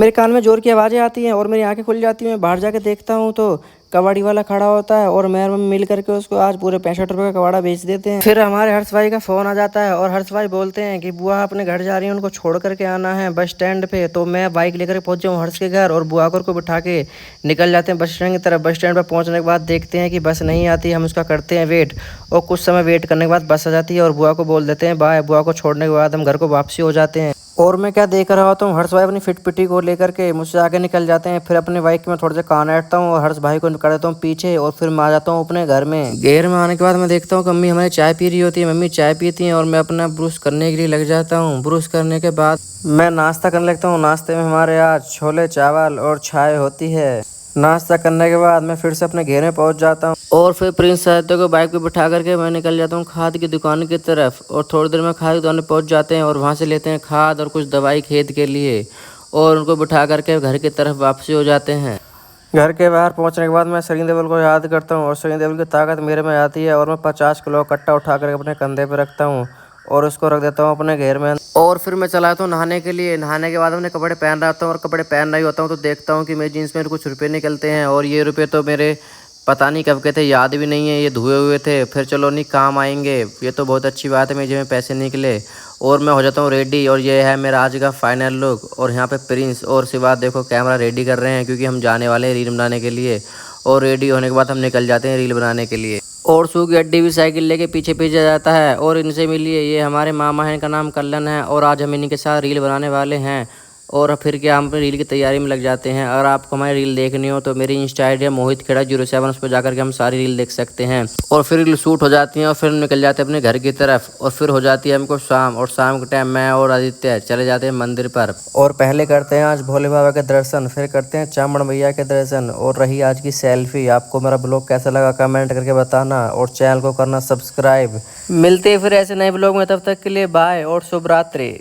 मेरे कान में ज़ोर की आवाज़ें आती हैं और मेरी आँखें खुल जाती हैं। मैं बाहर जाके देखता हूँ तो कबाड़ी वाला खड़ा होता है और मैं और मम्मी मिल करके उसको आज पूरे 65 रुपये का कबाड़ा बेच देते हैं। फिर हमारे हर्ष भाई का फ़ोन आ जाता है और हर्ष भाई बोलते हैं कि बुआ अपने घर जा रही है, उनको छोड़ करके आना है बस स्टैंड पे। तो मैं बाइक लेकर पहुँच जाऊँ हर्ष के घर और बुआ को बिठा के निकल जाते हैं बस स्टैंड की तरफ। बस स्टैंड पर पहुँचने के बाद देखते हैं कि बस नहीं आती, हम उसका करते हैं वेट और कुछ समय वेट करने के बाद बस आ जाती है और बुआ को बोल देते हैं बाय। बुआ को छोड़ने के बाद हम घर को वापसी हो जाते हैं। और मैं क्या देख रहा होता हूँ, हर्ष भाई अपनी फिट पिटी को लेकर के मुझसे आगे निकल जाते हैं। फिर अपने बाइक में थोड़ा सा कान ऐंठता हूँ और हर्ष भाई को कर देता हूँ पीछे और फिर मैं आ जाता हूँ अपने घर में। घेर में आने के बाद मैं देखता हूँ कि मम्मी हमारी चाय पी रही होती है। मम्मी चाय पीती हैं और मैं अपना ब्रश करने के लिए लग जाता हूँ। ब्रश करने के बाद मैं नाश्ता करने लगता हूँ। नाश्ते में हमारे आज छोले चावल और चाय होती है। नाश्ता करने के बाद मैं फिर से अपने घेर में पहुंच जाता हूं और फिर प्रिंस साहित्य को बाइक पे बिठा करके मैं निकल जाता हूं खाद की दुकान की तरफ। और थोड़ी देर में खाद की दुकान पहुंच जाते हैं और वहां से लेते हैं खाद और कुछ दवाई खेत के लिए और उनको बिठा करके घर की तरफ वापसी हो जाते हैं। घर के बाहर पहुंचने के बाद मैं सनी देओल को याद करता हूं और सनी देओल की ताकत मेरे में आती है और मैं 50 किलो कट्टा उठा करके अपने कंधे पे रखता हूं और उसको रख देता हूं अपने घेर में। और फिर मैं चला जाता हूँ नहाने के लिए। नहाने के बाद अपने कपड़े पहन रहा होता हूँ और कपड़े पहन रही होता हूँ तो देखता हूँ कि मेरी जीन्स में कुछ रुपये निकलते हैं और ये रुपये तो मेरे पता नहीं कब के थे, याद भी नहीं है, ये धुए हुए थे। फिर चलो नहीं काम आएंगे, ये तो बहुत अच्छी बात है मेरे जेब में पैसे निकले। और मैं हो जाता हूँ रेडी और ये है मेरा आज का फाइनल लुक। और यहाँ पे प्रिंस और सिवा देखो कैमरा रेडी कर रहे हैं क्योंकि हम जाने वाले हैं रील बनाने के लिए। और रेडी होने के बाद हम निकल जाते हैं रील बनाने के लिए। और सू की अड्डी भी साइकिल लेके पीछे पीछे जाता है और इनसे मिलिए, ये हमारे मामा हैं, इनका नाम कल्लन है और आज हम इन्हीं के साथ रील बनाने वाले हैं। और फिर क्या हम रील की तैयारी में लग जाते हैं। अगर आपको हमारी रील देखनी हो तो मेरी इंस्टा आईडी है मोहित खेड़ा 07, उस पर जाकर के हम सारी रील देख सकते हैं। और फिर रील शूट हो जाती हैं और फिर हम निकल जाते हैं अपने घर की तरफ। और फिर हो जाती है हमको शाम और शाम के टाइम मैं और आदित्य चले जाते हैं मंदिर पर और पहले करते हैं आज भोले बाबा के दर्शन, फिर करते हैं चामुंड मैया के दर्शन। और रही आज की सेल्फी। आपको मेरा ब्लॉग कैसा लगा कमेंट करके बताना और चैनल को करना सब्सक्राइब। मिलते हैं फिर ऐसे नए ब्लॉग में, तब तक के लिए बाय और शुभ रात्रि।